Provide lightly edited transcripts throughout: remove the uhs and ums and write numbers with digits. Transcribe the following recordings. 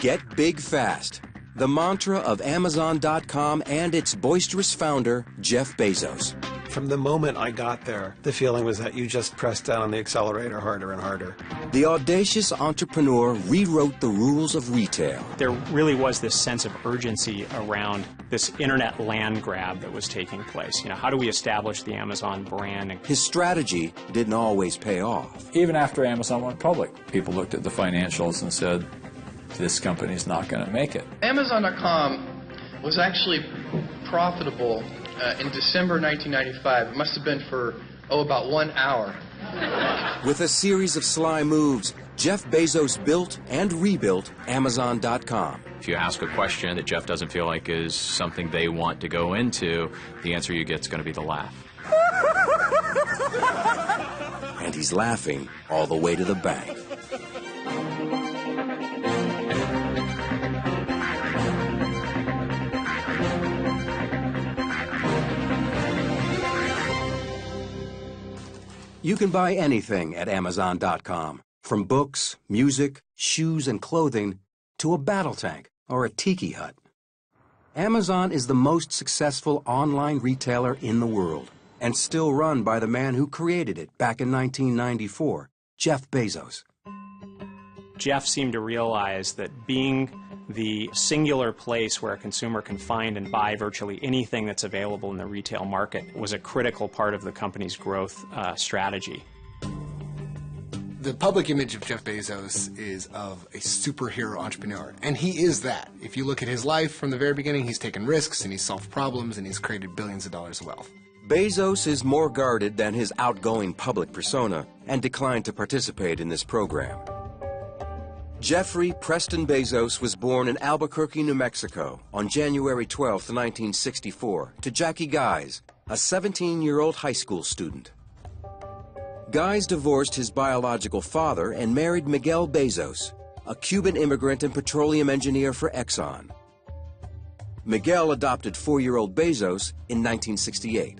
Get big fast. The mantra of Amazon.com and its boisterous founder, Jeff Bezos. From the moment I got there, the feeling was that you just pressed down on the accelerator harder and harder. The audacious entrepreneur rewrote the rules of retail. There really was this sense of urgency around this internet land grab that was taking place. How do we establish the Amazon brand? His strategy didn't always pay off. Even after Amazon went public, people looked at the financials and said, this company's not going to make it. Amazon.com was actually profitable in December 1995. It must have been for, about 1 hour. With a series of sly moves, Jeff Bezos built and rebuilt Amazon.com. If you ask a question that Jeff doesn't feel like is something they want to go into, the answer you get is going to be the laugh. And he's laughing all the way to the bank. You can buy anything at Amazon.com, from books, music, shoes, and clothing, to a battle tank or a tiki hut. Amazon is the most successful online retailer in the world, and still run by the man who created it back in 1994, Jeff Bezos. Jeff seemed to realize that being the singular place where a consumer can find and buy virtually anything that's available in the retail market was a critical part of the company's growth strategy. The public image of Jeff Bezos is of a superhero entrepreneur, and he is that. If you look at his life from the very beginning, he's taken risks, and he's solved problems, and he's created billions of dollars of wealth. Bezos is more guarded than his outgoing public persona and declined to participate in this program. Jeffrey Preston Bezos was born in Albuquerque, New Mexico on January 12, 1964, to Jackie Gise, a 17-year-old high school student. Gise divorced his biological father and married Miguel Bezos, a Cuban immigrant and petroleum engineer for Exxon. Miguel adopted 4-year-old Bezos in 1968.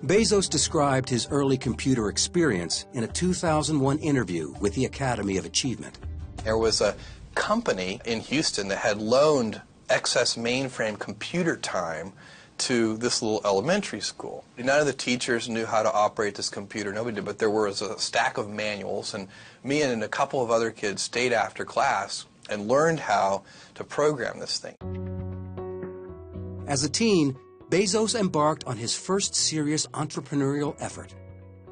Bezos described his early computer experience in a 2001 interview with the Academy of Achievement. There was a company in Houston that had loaned excess mainframe computer time to this little elementary school. None of the teachers knew how to operate this computer, nobody did, but there was a stack of manuals, and me and a couple of other kids stayed after class and learned how to program this thing. As a teen, Bezos embarked on his first serious entrepreneurial effort,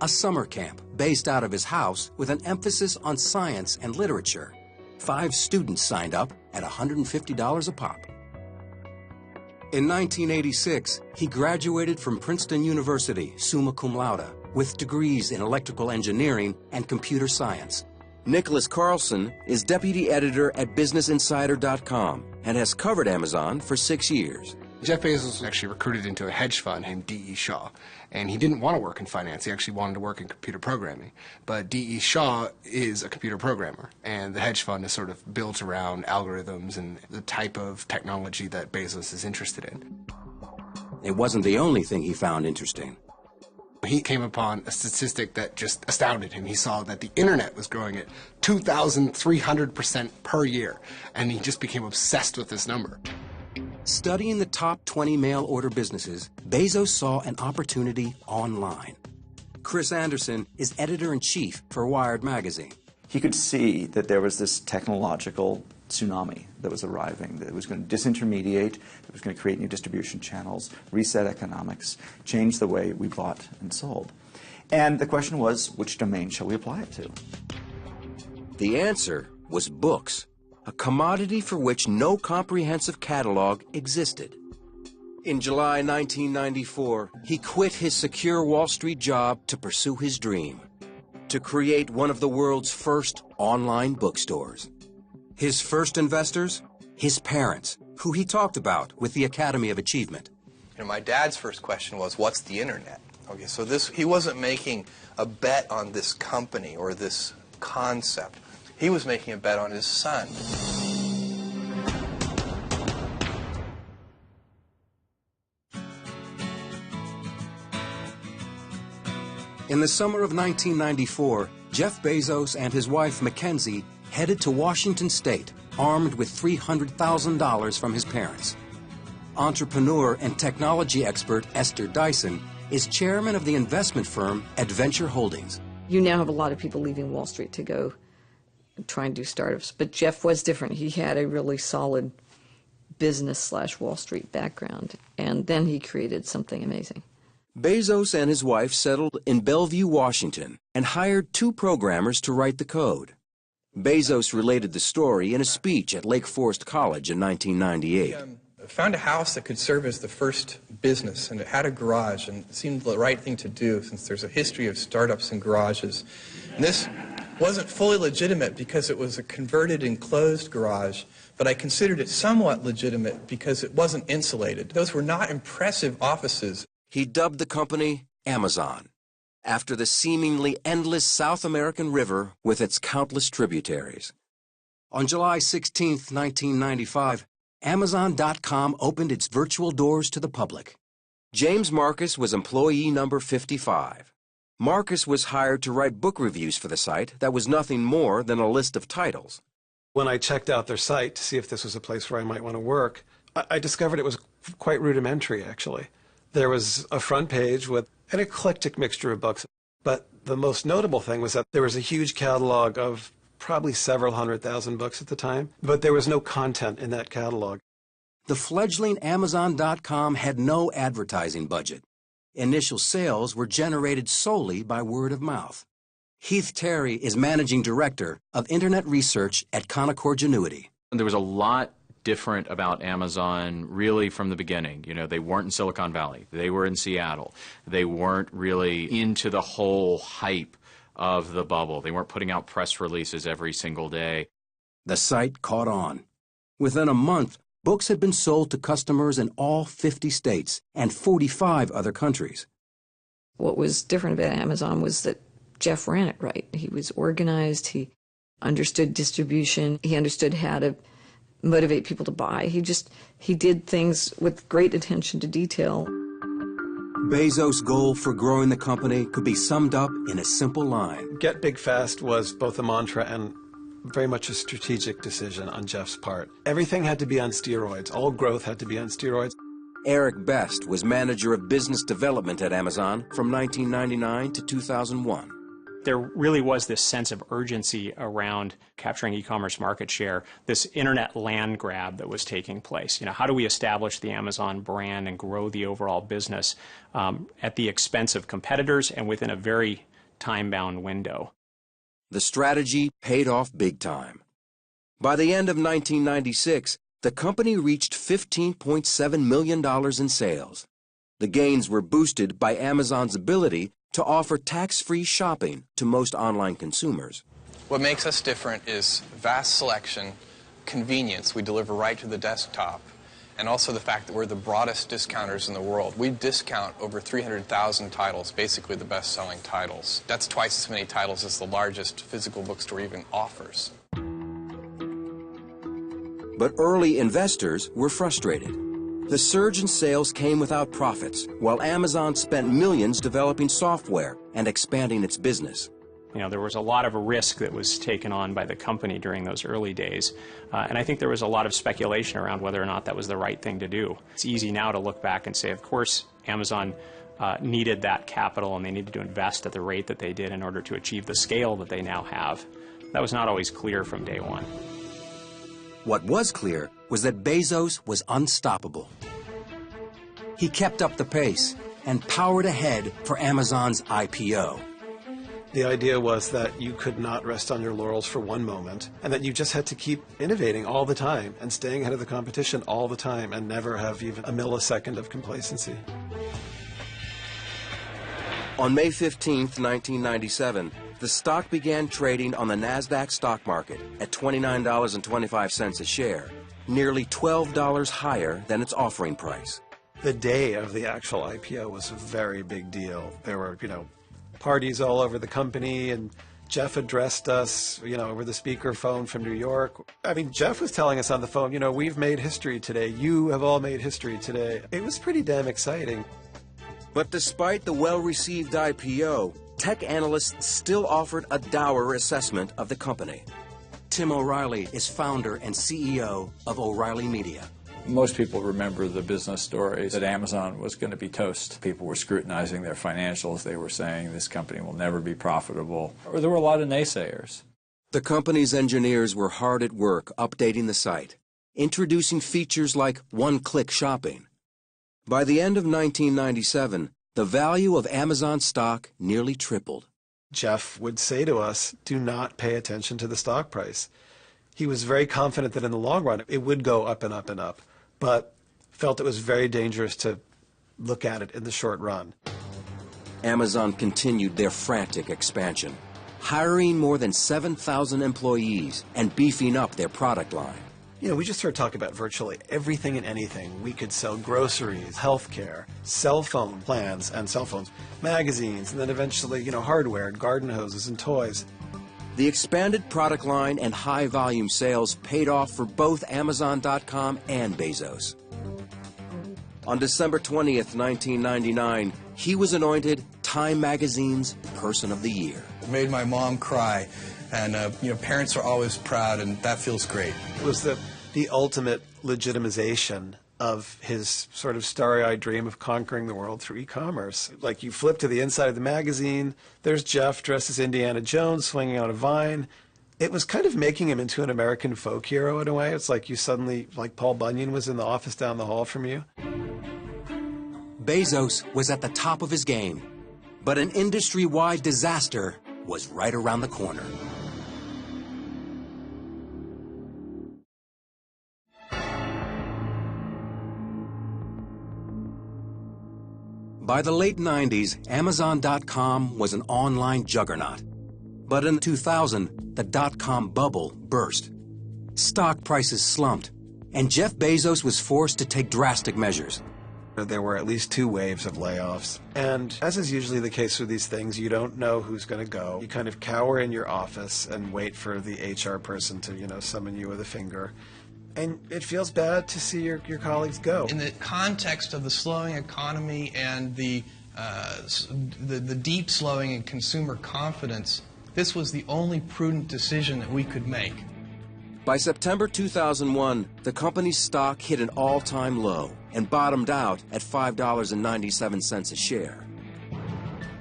a summer camp based out of his house with an emphasis on science and literature. 5 students signed up at $150 a pop. In 1986, he graduated from Princeton University, summa cum laude, with degrees in electrical engineering and computer science. Nicholas Carlson is deputy editor at BusinessInsider.com and has covered Amazon for 6 years. Jeff Bezos was actually recruited into a hedge fund named D.E. Shaw, and he didn't want to work in finance. He actually wanted to work in computer programming. But D.E. Shaw is a computer programmer, and the hedge fund is sort of built around algorithms and the type of technology that Bezos is interested in. It wasn't the only thing he found interesting. He came upon a statistic that just astounded him. He saw that the internet was growing at 2,300% per year, and he just became obsessed with this number. Studying the top 20 mail-order businesses, Bezos saw an opportunity online. Chris Anderson is editor-in-chief for Wired magazine. He could see that there was this technological tsunami that was arriving, that it was going to disintermediate, it was going to create new distribution channels, reset economics, change the way we bought and sold. And the question was, which domain shall we apply it to? The answer was books, a commodity for which no comprehensive catalog existed. In July 1994, he quit his secure Wall Street job to pursue his dream, to create one of the world's first online bookstores. His first investors? His parents, who he talked about with the Academy of Achievement. My dad's first question was, what's the internet? Okay, so he wasn't making a bet on this company or this concept. He was making a bet on his son. In the summer of 1994, Jeff Bezos and his wife Mackenzie headed to Washington State, armed with $300,000 from his parents. Entrepreneur and technology expert Esther Dyson is chairman of the investment firm Adventure Holdings. You now have a lot of people leaving Wall Street to go try and do startups, but Jeff was different. He had a really solid business/Wall Street background, and then he created something amazing. Bezos and his wife settled in Bellevue, Washington, and hired 2 programmers to write the code. Bezos related the story in a speech at Lake Forest College in 1998. Found a house that could serve as the first business, and it had a garage, and it seemed the right thing to do since there's a history of startups and garages. And this wasn't fully legitimate because it was a converted enclosed garage, but I considered it somewhat legitimate because it wasn't insulated. Those were not impressive offices. He dubbed the company Amazon, after the seemingly endless South American river with its countless tributaries. On July 16, 1995, Amazon.com opened its virtual doors to the public. James Marcus was employee number 55. Marcus was hired to write book reviews for the site that was nothing more than a list of titles. When I checked out their site to see if this was a place where I might want to work, I discovered it was quite rudimentary, actually. There was a front page with an eclectic mixture of books, but the most notable thing was that there was a huge catalog of probably several 100,000 books at the time, but there was no content in that catalog. The fledgling Amazon.com had no advertising budget. Initial sales were generated solely by word of mouth. Heath Terry is managing director of internet research at Canaccord Genuity. There was a lot different about Amazon really from the beginning. You know, they weren't in Silicon Valley. They were in Seattle. They weren't really into the whole hype of the bubble. They weren't putting out press releases every single day. The site caught on. Within a month, books had been sold to customers in all 50 states and 45 other countries. What was different about Amazon was that Jeff ran it right. He was organized. He understood distribution. He understood how to motivate people to buy. He did things with great attention to detail. Bezos' goal for growing the company could be summed up in a simple line. Get big fast was both a mantra and very much a strategic decision on Jeff's part. Everything had to be on steroids. All growth had to be on steroids. Eric Best was manager of business development at Amazon from 1999 to 2001. There really was this sense of urgency around capturing e-commerce market share, this internet land grab that was taking place. You know, how do we establish the Amazon brand and grow the overall business at the expense of competitors and within a very time-bound window? The strategy paid off big time. By the end of 1996, the company reached $15.7 million in sales. The gains were boosted by Amazon's ability to offer tax-free shopping to most online consumers. What makes us different is vast selection, convenience. We deliver right to the desktop, and also the fact that we're the broadest discounters in the world. We discount over 300,000 titles, basically the best-selling titles. That's twice as many titles as the largest physical bookstore even offers. But early investors were frustrated. The surge in sales came without profits, while Amazon spent millions developing software and expanding its business. You know, there was a lot of a risk that was taken on by the company during those early days, and I think there was a lot of speculation around whether or not that was the right thing to do. It's easy now to look back and say, of course, Amazon needed that capital and they needed to invest at the rate that they did in order to achieve the scale that they now have. That was not always clear from day one. What was clear was that Bezos was unstoppable. He kept up the pace and powered ahead for Amazon's IPO. The idea was that you could not rest on your laurels for one moment, and that you just had to keep innovating all the time and staying ahead of the competition all the time and never have even a millisecond of complacency. On May 15, 1997, the stock began trading on the NASDAQ stock market at $29.25 a share, nearly $12 higher than its offering price. The day of the actual IPO was a very big deal. There were, parties all over the company, and Jeff addressed us, over the speakerphone from New York. I mean, Jeff was telling us on the phone, we've made history today. You have all made history today. It was pretty damn exciting. But despite the well-received IPO, tech analysts still offered a dour assessment of the company. Tim O'Reilly is founder and CEO of O'Reilly Media. Most people remember the business stories that Amazon was going to be toast. People were scrutinizing their financials. They were saying this company will never be profitable. Or there were a lot of naysayers. The company's engineers were hard at work updating the site, introducing features like one-click shopping. By the end of 1997, the value of Amazon stock nearly tripled. Jeff would say to us, do not pay attention to the stock price. He was very confident that in the long run it would go up and up and up, but felt it was very dangerous to look at it in the short run. Amazon continued their frantic expansion, hiring more than 7,000 employees and beefing up their product line. You know, we just started talking about virtually everything and anything. We could sell groceries, healthcare, cell phone plans and cell phones, magazines, and then eventually, hardware, garden hoses, and toys. The expanded product line and high-volume sales paid off for both Amazon.com and Bezos. On December 20th, 1999, he was anointed Time Magazine's Person of the Year. It made my mom cry, and parents are always proud, and that feels great. It was the ultimate legitimization of his sort of starry-eyed dream of conquering the world through e-commerce. Like, you flip to the inside of the magazine, there's Jeff dressed as Indiana Jones swinging on a vine. It was kind of making him into an American folk hero in a way. It's like you suddenly, like Paul Bunyan was in the office down the hall from you. Bezos was at the top of his game, but an industry-wide disaster was right around the corner. By the late 90s, Amazon.com was an online juggernaut. But in 2000, the dot-com bubble burst. Stock prices slumped, and Jeff Bezos was forced to take drastic measures. There were at least 2 waves of layoffs. And as is usually the case with these things, you don't know who's going to go. You kind of cower in your office and wait for the HR person to, summon you with a finger. And it feels bad to see your colleagues go. In the context of the slowing economy and the deep slowing in consumer confidence, this was the only prudent decision that we could make. By September 2001, the company's stock hit an all-time low and bottomed out at $5.97 a share.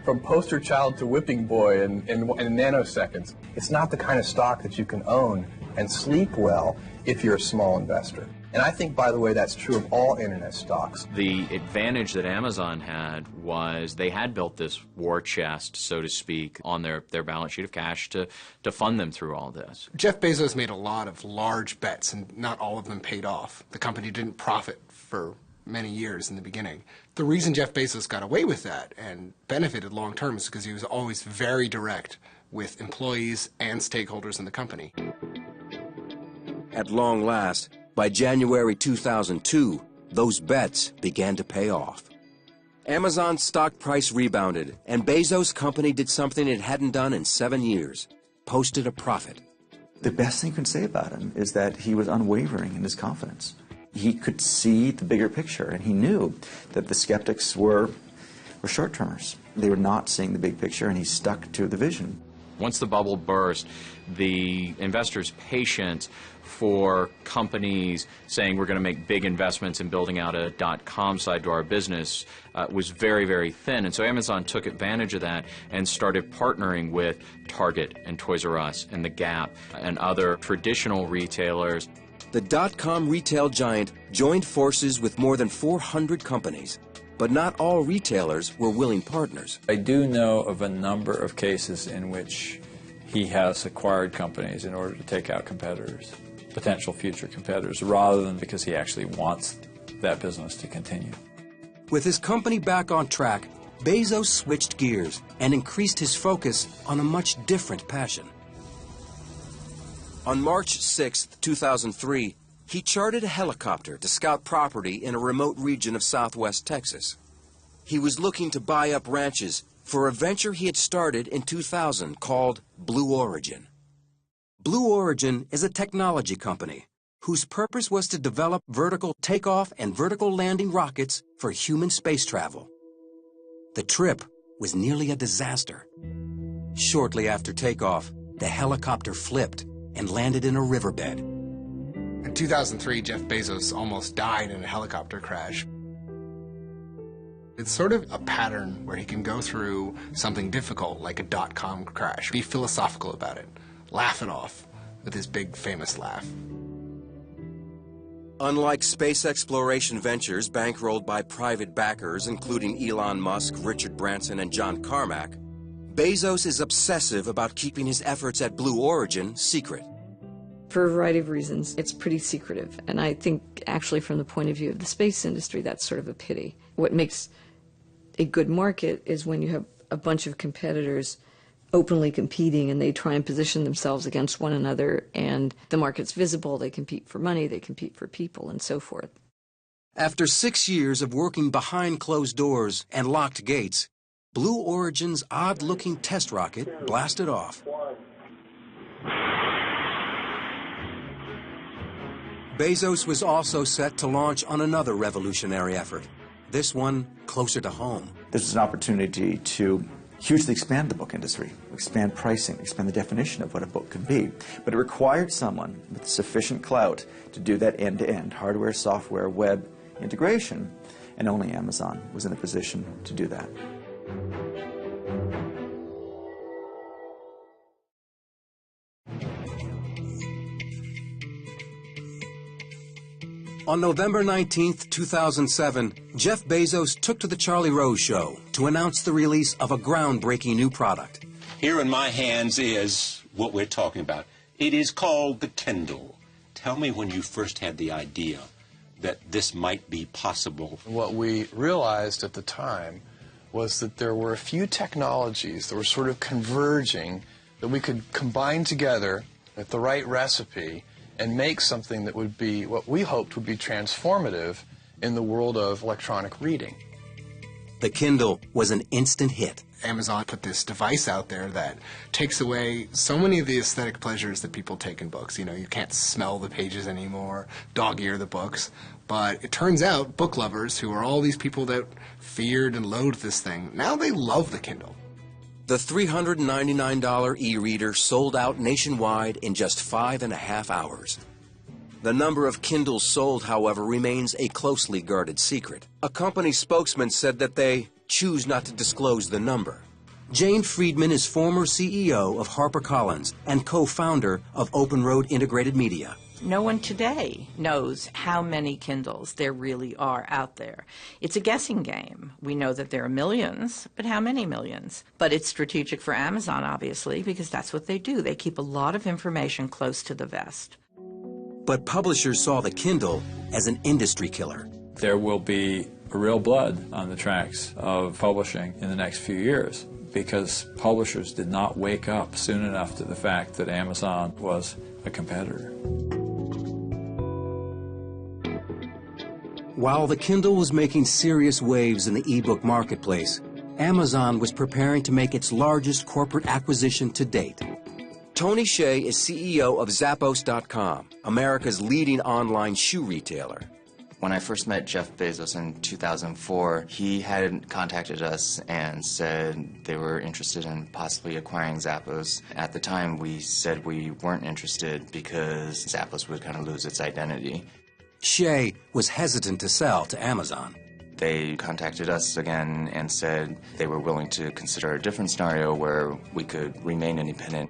From poster child to whipping boy in nanoseconds, it's not the kind of stock that you can own and sleep well if you're a small investor. And I think, by the way, that's true of all internet stocks. The advantage that Amazon had was they had built this war chest, so to speak, on their balance sheet of cash to fund them through all this. Jeff Bezos made a lot of large bets, and not all of them paid off. The company didn't profit for many years in the beginning. The reason Jeff Bezos got away with that and benefited long term is because he was always very direct with employees and stakeholders in the company. At long last, by January 2002, those bets began to pay off. Amazon's stock price rebounded, and Bezos' company did something it hadn't done in 7 years, posted a profit. The best thing you can say about him is that he was unwavering in his confidence. He could see the bigger picture, and he knew that the skeptics were short-termers. They were not seeing the big picture, and he stuck to the vision. Once the bubble burst, the investors' patience for companies saying we're going to make big investments in building out a .com side to our business was very, very thin. And so Amazon took advantage of that and started partnering with Target and Toys R Us and The Gap and other traditional retailers. The .com retail giant joined forces with more than 400 companies, but not all retailers were willing partners. I do know of a number of cases in which he has acquired companies in order to take out competitors, potential future competitors, rather than because he actually wants that business to continue. With his company back on track, Bezos switched gears and increased his focus on a much different passion. On March 6, 2003, he chartered a helicopter to scout property in a remote region of southwest Texas. He was looking to buy up ranches for a venture he had started in 2000 called Blue Origin. Blue Origin is a technology company whose purpose was to develop vertical takeoff and vertical landing rockets for human space travel. The trip was nearly a disaster. Shortly after takeoff, the helicopter flipped and landed in a riverbed. In 2003, Jeff Bezos almost died in a helicopter crash. It's sort of a pattern where he can go through something difficult, like a dot-com crash, be philosophical about it, laugh it off with his big famous laugh. Unlike space exploration ventures bankrolled by private backers, including Elon Musk, Richard Branson, and John Carmack, Bezos is obsessive about keeping his efforts at Blue Origin secret. For a variety of reasons, it's pretty secretive. And I think, actually, from the point of view of the space industry, that's sort of a pity. What makes a good market is when you have a bunch of competitors openly competing and they try and position themselves against one another, and the market's visible, they compete for money, they compete for people, and so forth. After 6 years of working behind closed doors and locked gates, Blue Origin's odd-looking test rocket blasted off. Bezos was also set to launch on another revolutionary effort, this one closer to home. This was an opportunity to hugely expand the book industry, expand pricing, expand the definition of what a book could be. But it required someone with sufficient clout to do that end-to-end, hardware, software, web integration, and only Amazon was in a position to do that. On November 19, 2007, Jeff Bezos took to the Charlie Rose Show to announce the release of a groundbreaking new product. Here in my hands is what we're talking about. It is called the Kindle. Tell me when you first had the idea that this might be possible. What we realized at the time was that there were a few technologies that were sort of converging that we could combine together with the right recipe and make something that would be what we hoped would be transformative in the world of electronic reading. The Kindle was an instant hit. Amazon put this device out there that takes away so many of the aesthetic pleasures that people take in books. You know, you can't smell the pages anymore, dog-ear the books. But it turns out book lovers, who are all these people that feared and loathed this thing, now they love the Kindle. The $399 e-reader sold out nationwide in just 5.5 hours. The number of Kindles sold, however, remains a closely guarded secret. A company spokesman said that they choose not to disclose the number. Jane Friedman is former CEO of HarperCollins and co-founder of Open Road Integrated Media. No one today knows how many Kindles there really are out there. It's a guessing game. We know that there are millions, but how many millions? But it's strategic for Amazon, obviously, because that's what they do. They keep a lot of information close to the vest. But publishers saw the Kindle as an industry killer. There will be real blood on the tracks of publishing in the next few years because publishers did not wake up soon enough to the fact that Amazon was a competitor. While the Kindle was making serious waves in the e-book marketplace, Amazon was preparing to make its largest corporate acquisition to date. Tony Hsieh is CEO of Zappos.com, America's leading online shoe retailer. When I first met Jeff Bezos in 2004, he had contacted us and said they were interested in possibly acquiring Zappos. At the time, we said we weren't interested because Zappos would kind of lose its identity. Hsieh was hesitant to sell to Amazon. They contacted us again and said they were willing to consider a different scenario where we could remain independent.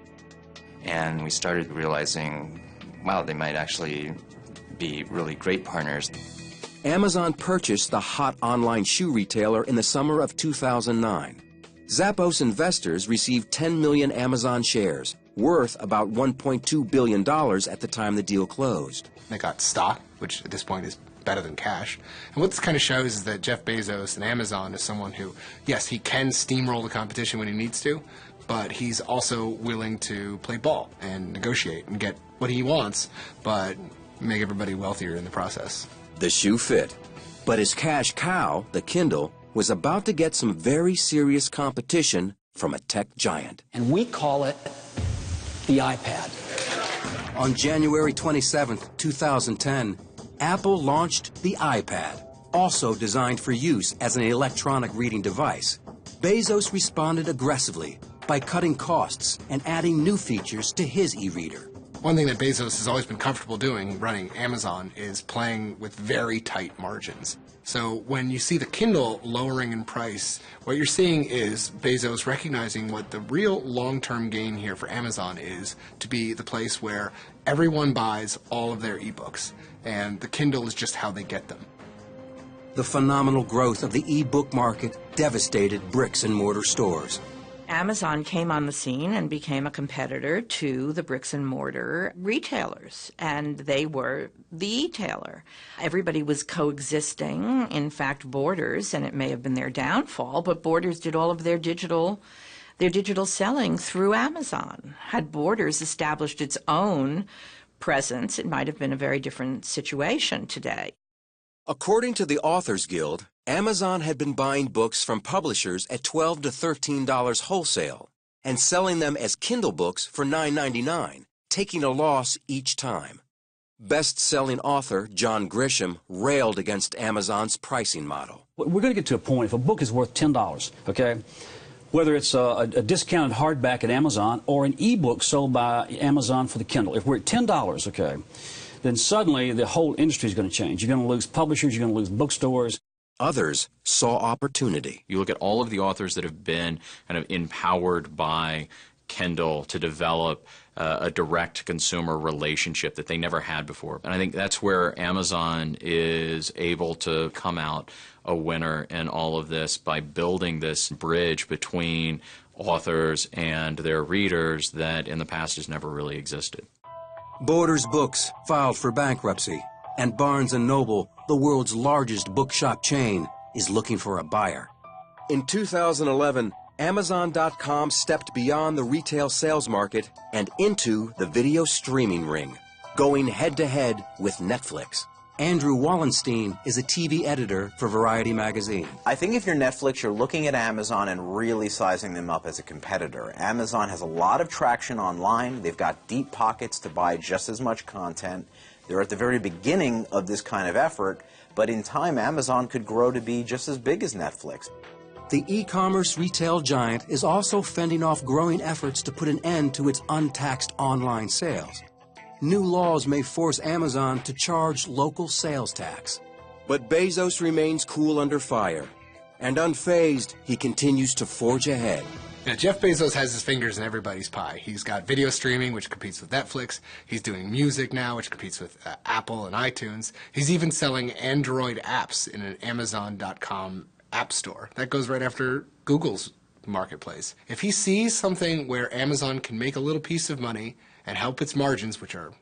And we started realizing, wow, they might actually be really great partners. Amazon purchased the hot online shoe retailer in the summer of 2009. Zappos investors received 10 million Amazon shares, worth about $1.2 billion at the time the deal closed. They got stock, which at this point is better than cash. And what this kind of shows is that Jeff Bezos and Amazon is someone who, yes, he can steamroll the competition when he needs to, but he's also willing to play ball and negotiate and get what he wants, but make everybody wealthier in the process. The shoe fit. But his cash cow, the Kindle, was about to get some very serious competition from a tech giant. And we call it the iPad. On January 27, 2010, Apple launched the iPad, also designed for use as an electronic reading device. Bezos responded aggressively by cutting costs and adding new features to his e-reader. One thing that Bezos has always been comfortable doing, running Amazon, is playing with very tight margins. So when you see the Kindle lowering in price, what you're seeing is Bezos recognizing what the real long-term gain here for Amazon is, to be the place where everyone buys all of their ebooks, and the Kindle is just how they get them. The phenomenal growth of the e-book market devastated bricks and mortar stores. Amazon came on the scene and became a competitor to the bricks and mortar retailers, and they were the e-tailer. Everybody was coexisting. In fact, Borders, and it may have been their downfall, but Borders did all of their digital selling through Amazon. Had Borders established its own presence, it might have been a very different situation today. According to the Authors Guild, Amazon had been buying books from publishers at $12 to $13 wholesale and selling them as Kindle books for $9.99, taking a loss each time. Best-selling author John Grisham railed against Amazon's pricing model. We're going to get to a point, if a book is worth $10, okay, whether it's a discounted hardback at Amazon or an ebook sold by Amazon for the Kindle, if we're at $10, okay, then suddenly the whole industry is going to change. You're going to lose publishers, you're going to lose bookstores. Others saw opportunity. You look at all of the authors that have been kind of empowered by Kindle to develop a direct consumer relationship that they never had before. And I think that's where Amazon is able to come out a winner in all of this by building this bridge between authors and their readers that in the past has never really existed. Borders Books filed for bankruptcy, and Barnes & Noble, the world's largest bookshop chain, is looking for a buyer. In 2011, Amazon.com stepped beyond the retail sales market and into the video streaming ring, going head-to-head with Netflix. Andrew Wallenstein is a TV editor for Variety magazine. I think if you're Netflix, you're looking at Amazon and really sizing them up as a competitor. Amazon has a lot of traction online. They've got deep pockets to buy just as much content. They're at the very beginning of this kind of effort, but in time, Amazon could grow to be just as big as Netflix. The e-commerce retail giant is also fending off growing efforts to put an end to its untaxed online sales. New laws may force Amazon to charge local sales tax. But Bezos remains cool under fire, and unfazed, he continues to forge ahead. Now, Jeff Bezos has his fingers in everybody's pie. He's got video streaming, which competes with Netflix. He's doing music now, which competes with Apple and iTunes. He's even selling Android apps in an Amazon.com app store. That goes right after Google's marketplace. If he sees something where Amazon can make a little piece of money and help its margins, which are,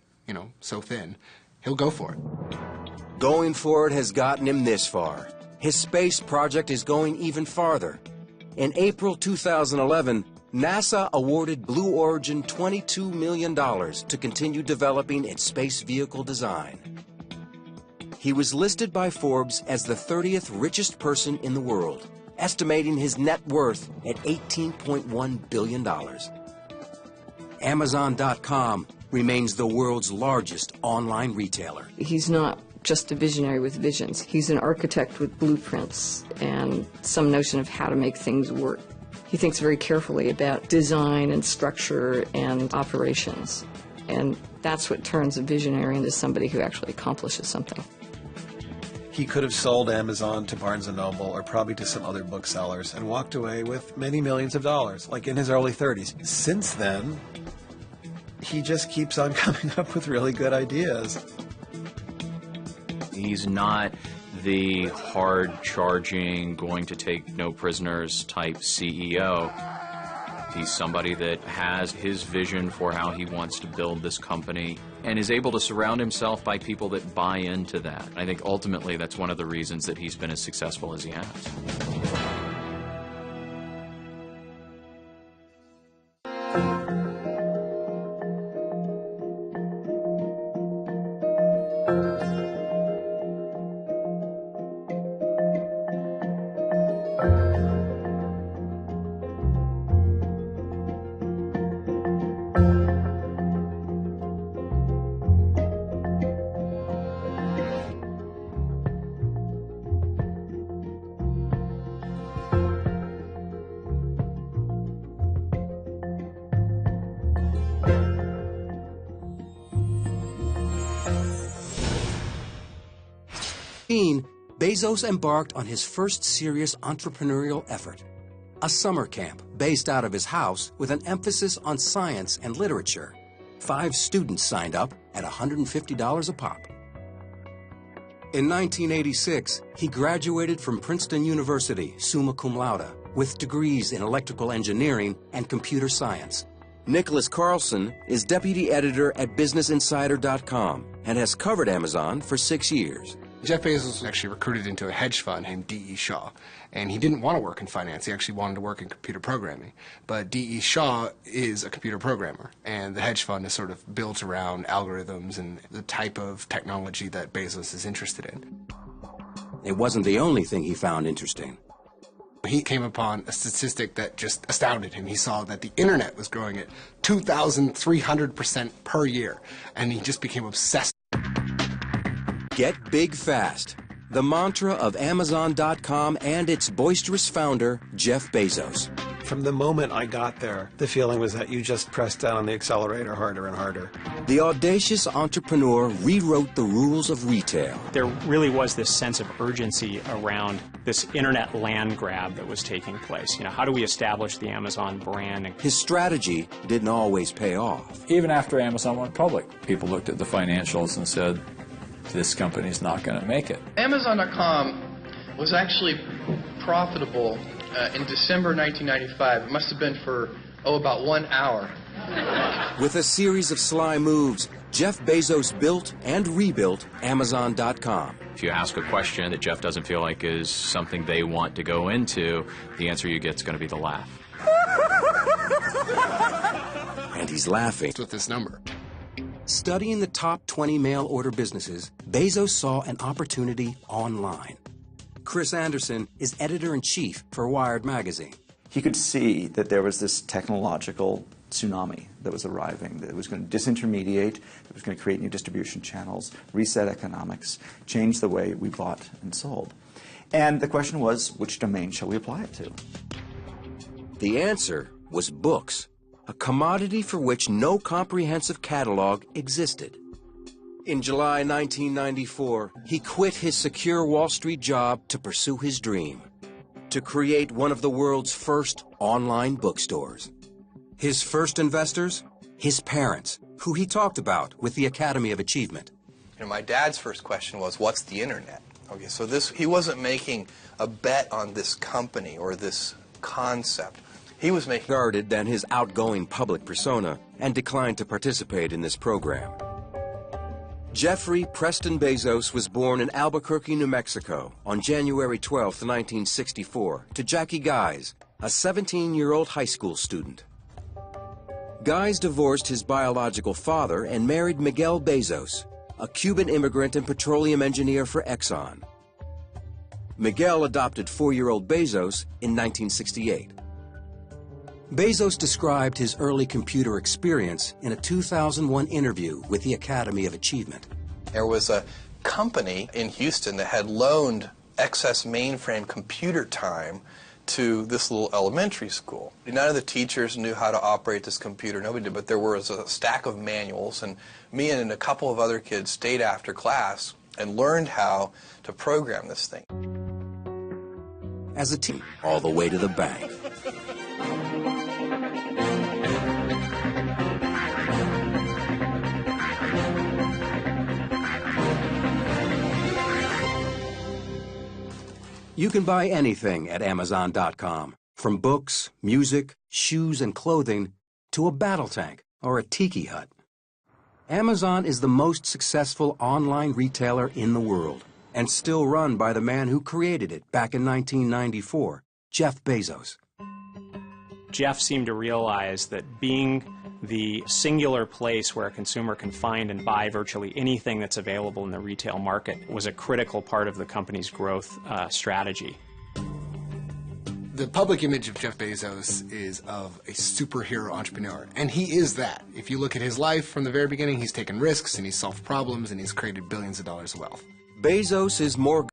so thin, he'll go for it. Going for it has gotten him this far. His space project is going even farther. In April 2011, NASA awarded Blue Origin $22 million to continue developing its space vehicle design. He was listed by Forbes as the 30th richest person in the world, estimating his net worth at $18.1 billion. Amazon.com remains the world's largest online retailer. He's not just a visionary with visions. He's an architect with blueprints and some notion of how to make things work. He thinks very carefully about design and structure and operations. And that's what turns a visionary into somebody who actually accomplishes something. He could have sold Amazon to Barnes & Noble or probably to some other booksellers and walked away with many millions of dollars, like in his early 30s. Since then, he just keeps on coming up with really good ideas. He's not the hard-charging, going to take no prisoners type CEO. He's somebody that has his vision for how he wants to build this company and is able to surround himself by people that buy into that. I think ultimately that's one of the reasons that he's been as successful as he has. 19, Bezos embarked on his first serious entrepreneurial effort, a summer camp based out of his house with an emphasis on science and literature. 5 students signed up at $150 a pop. In 1986, he graduated from Princeton University, summa cum laude, with degrees in electrical engineering and computer science. Nicholas Carlson is deputy editor at BusinessInsider.com and has covered Amazon for 6 years. Jeff Bezos was actually recruited into a hedge fund named D.E. Shaw, and he didn't want to work in finance. He actually wanted to work in computer programming. But D.E. Shaw is a computer programmer, and the hedge fund is sort of built around algorithms and the type of technology that Bezos is interested in. It wasn't the only thing he found interesting. He came upon a statistic that just astounded him. He saw that the internet was growing at 2,300% per year, and he just became obsessed. Get big fast. The mantra of Amazon.com and its boisterous founder, Jeff Bezos. From the moment I got there, the feeling was that you just pressed down on the accelerator harder and harder. The audacious entrepreneur rewrote the rules of retail. There really was this sense of urgency around this internet land grab that was taking place. You know, how do we establish the Amazon brand? His strategy didn't always pay off. Even after Amazon went public, people looked at the financials and said, this company's not going to make it. Amazon.com was actually profitable in December 1995. It must have been for, about 1 hour. With a series of sly moves, Jeff Bezos built and rebuilt Amazon.com. If you ask a question that Jeff doesn't feel like is something they want to go into, the answer you get is going to be the laugh. And he's laughing. With this number. Studying the top 20 mail-order businesses, Bezos saw an opportunity online. Chris Anderson is editor-in-chief for Wired magazine. He could see that there was this technological tsunami that was arriving, that was going to disintermediate, that was going to create new distribution channels, reset economics, change the way we bought and sold. And the question was, which domain shall we apply it to? The answer was books, a commodity for which no comprehensive catalog existed. In July 1994, he quit his secure Wall Street job to pursue his dream, to create one of the world's first online bookstores. His first investors? His parents, who he talked about with the Academy of Achievement. You know, my dad's first question was, what's the internet? Okay, so he wasn't making a bet on this company or this concept. He was making guarded than his outgoing public persona and declined to participate in this program. Jeffrey Preston Bezos was born in Albuquerque, New Mexico on January 12, 1964, to Jackie Gise, a 17-year-old high school student. Gise divorced his biological father and married Miguel Bezos, a Cuban immigrant and petroleum engineer for Exxon. Miguel adopted 4-year-old Bezos in 1968. Bezos described his early computer experience in a 2001 interview with the Academy of Achievement. There was a company in Houston that had loaned excess mainframe computer time to this little elementary school. None of the teachers knew how to operate this computer, nobody did, but there was a stack of manuals, and me and a couple of other kids stayed after class and learned how to program this thing. As a team, all the way to the bank. You can buy anything at Amazon.com, from books, music, shoes, and clothing, to a battle tank or a tiki hut. Amazon is the most successful online retailer in the world, and still run by the man who created it back in 1994, Jeff Bezos. Jeff seemed to realize that being the singular place where a consumer can find and buy virtually anything that's available in the retail market was a critical part of the company's growth strategy. The public image of Jeff Bezos is of a superhero entrepreneur, and he is that. If you look at his life from the very beginning, he's taken risks and he's solved problems and he's created billions of dollars of wealth. Bezos is more